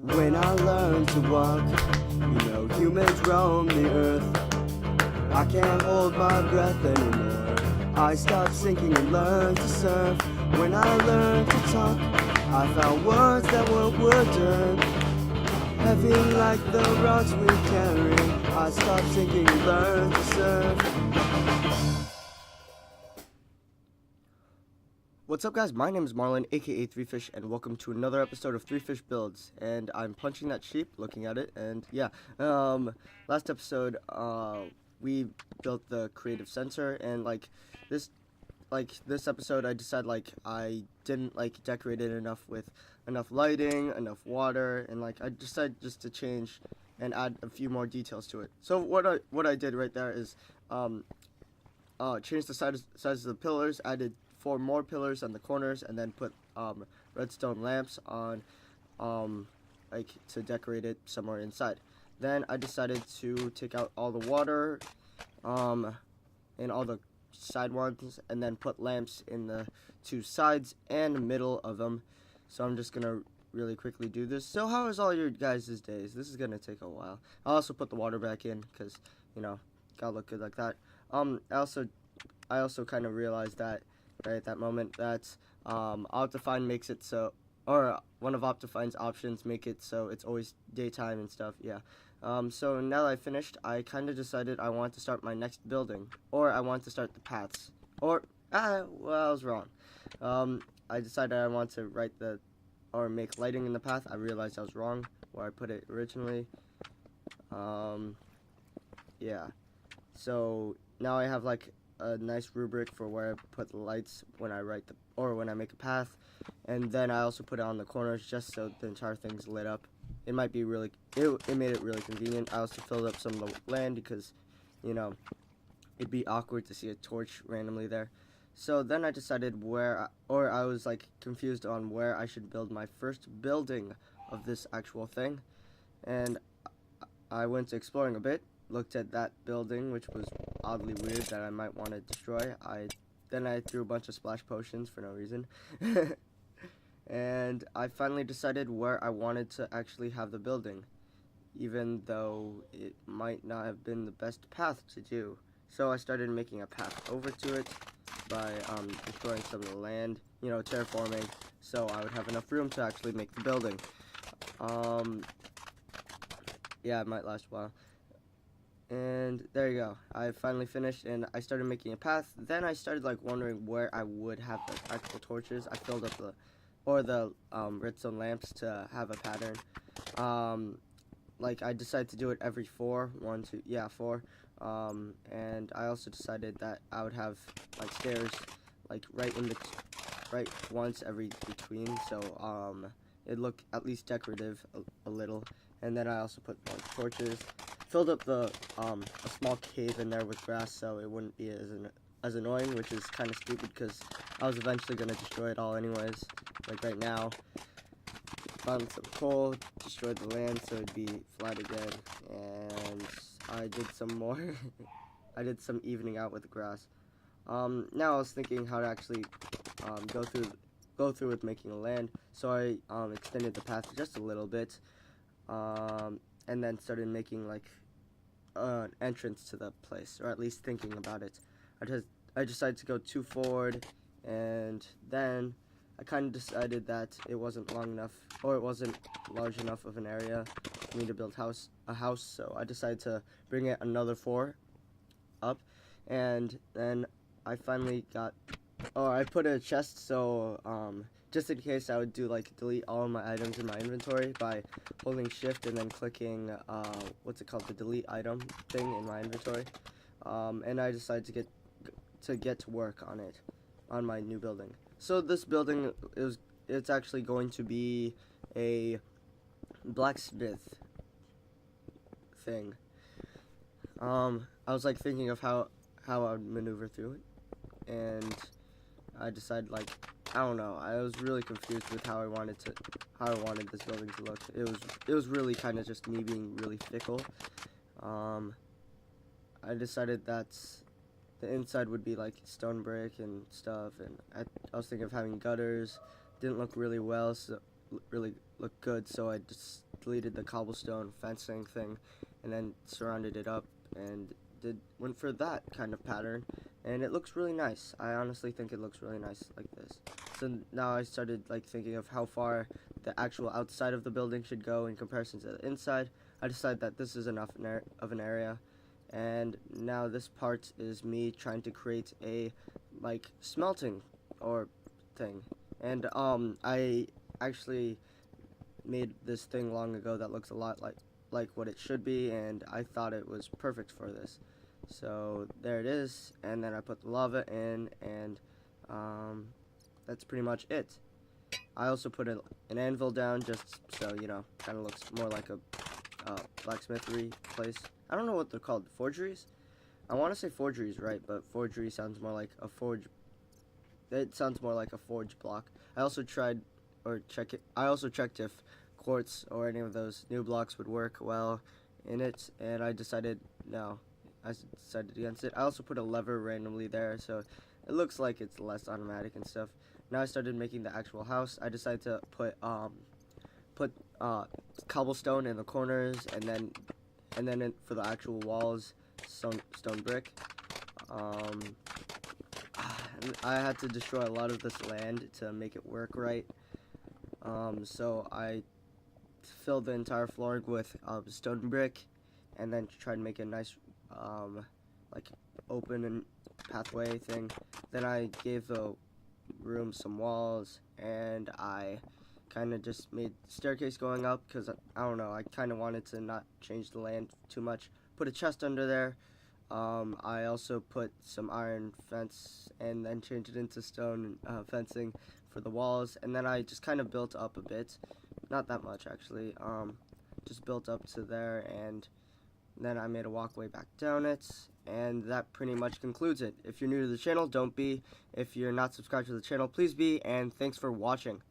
When I learned to walk, humans roam the earth. I can't hold my breath anymore. I stopped sinking and learned to surf. When I learned to talk, I found words that were wooden, heavy like the rocks we carry. I stopped sinking and learned to surf. What's up, guys? My name is Marlon, aka ThreeFish, and welcome to another episode of ThreeFish Builds. And I'm punching that sheep, looking at it, and yeah. Last episode, we built the creative center, and this episode, I decided I didn't decorate it enough with enough lighting, enough water, and I decided just to change and add a few more details to it. So what I did right there is change the size of the pillars, added 4 more pillars on the corners, and then put redstone lamps on to decorate it somewhere inside. Then I decided to take out all the water and all the side ones, and then put lamps in the 2 sides and middle of them. So I'm just gonna really quickly do this. So how is all your guys' days? This is gonna take a while. I also put the water back in because gotta look good like that. I also kind of realized that right at that moment that Optifine makes it so, or one of Optifine's options make it so it's always daytime and stuff. Yeah. So now that I finished, I kind of decided I want to start my next building, or I want to start the paths, or well, I was wrong. I decided I want to make lighting in the path. I realized I was wrong where I put it originally. Yeah. So now I have a nice rubric for where I put the lights when I when I make a path, and then I also put it on the corners just so the entire thing's lit up. It might be it made it really convenient. I also filled up some of the land because it'd be awkward to see a torch randomly there. So then I decided I was confused on where I should build my first building of this actual thing, and I went exploring a bit. Looked at that building, which was oddly weird that I might want to destroy. Then I threw a bunch of splash potions for no reason. And I finally decided where I wanted to actually have the building, even though it might not have been the best path to do. So I started making a path over to it by destroying some of the land, terraforming, so I would have enough room to actually make the building. Yeah, it might last a while. And there you go. I finally finished, and I started making a path. Then I started wondering where I would have the actual torches. I filled up the redstone lamps to have a pattern. I decided to do it every 4. 1, 2, yeah, 4. And I also decided that I would have stairs right once every between, so it'd look at least decorative a little. And then I also put torches. Filled up a small cave in there with grass so it wouldn't be as annoying, which is kind of stupid because I was eventually going to destroy it all anyways. Right now. Found some coal, destroyed the land so it'd be flat again, and I did some more. I did some evening out with the grass. Now I was thinking how to actually go through with making a land, so I extended the path just a little bit, and then started making an entrance to the place, or at least thinking about it. I decided to go too forward, and then I kind of decided that it wasn't long enough, or it wasn't large enough of an area for me to build a house, so I decided to bring it another 4 up, and then I finally I put a chest, so just in case I would do delete all of my items in my inventory by holding shift and then clicking the delete item thing in my inventory, and I decided to get to work on it, on my new building. So this building it's actually going to be a blacksmith thing. I was thinking of how I would maneuver through it, and I decided I don't know. I was really confused with how I wanted this building to look. It was really kind of just me being really fickle. I decided that the inside would be stone brick and stuff, and I was thinking of having gutters. Didn't look really well, really look good, so I just deleted the cobblestone fencing thing and then surrounded it up and went for that kind of pattern, and it looks really nice. I honestly think it looks really nice like this. So now I started like thinking of how far the actual outside of the building should go in comparison to the inside. I decided that this is enough of an area, and now this part is me trying to create a like smelting or thing. And I actually made this thing long ago that looks a lot like what it should be, and I thought it was perfect for this. So there it is, and then I put the lava in, and that's pretty much it. I also put an anvil down just so, you know, kind of looks more like a blacksmithery place. I don't know what they're called, forgeries? I want to say forgeries, right, but forgery sounds more like a forge. It sounds more like a forge block. I also checked if quartz or any of those new blocks would work well in it, and I decided no. I decided against it. I also put a lever randomly there, so it looks like it's less automatic and stuff. Now I started making the actual house. I decided to put cobblestone in the corners, and then for the actual walls, stone brick. I had to destroy a lot of this land to make it work right. So I filled the entire floor with stone brick, and then tried to make a nice like open and pathway thing. Then I gave the room some walls, and I kind of just made staircase going up because I don't know, I kind of wanted to not change the land too much. Put a chest under there. I also put some iron fence and then changed it into stone fencing for the walls, and then I just kind of built up a bit, not that much actually, just built up to there, and then I made a walkway back down it, and that pretty much concludes it. If you're new to the channel, don't be. If you're not subscribed to the channel, please be, and thanks for watching.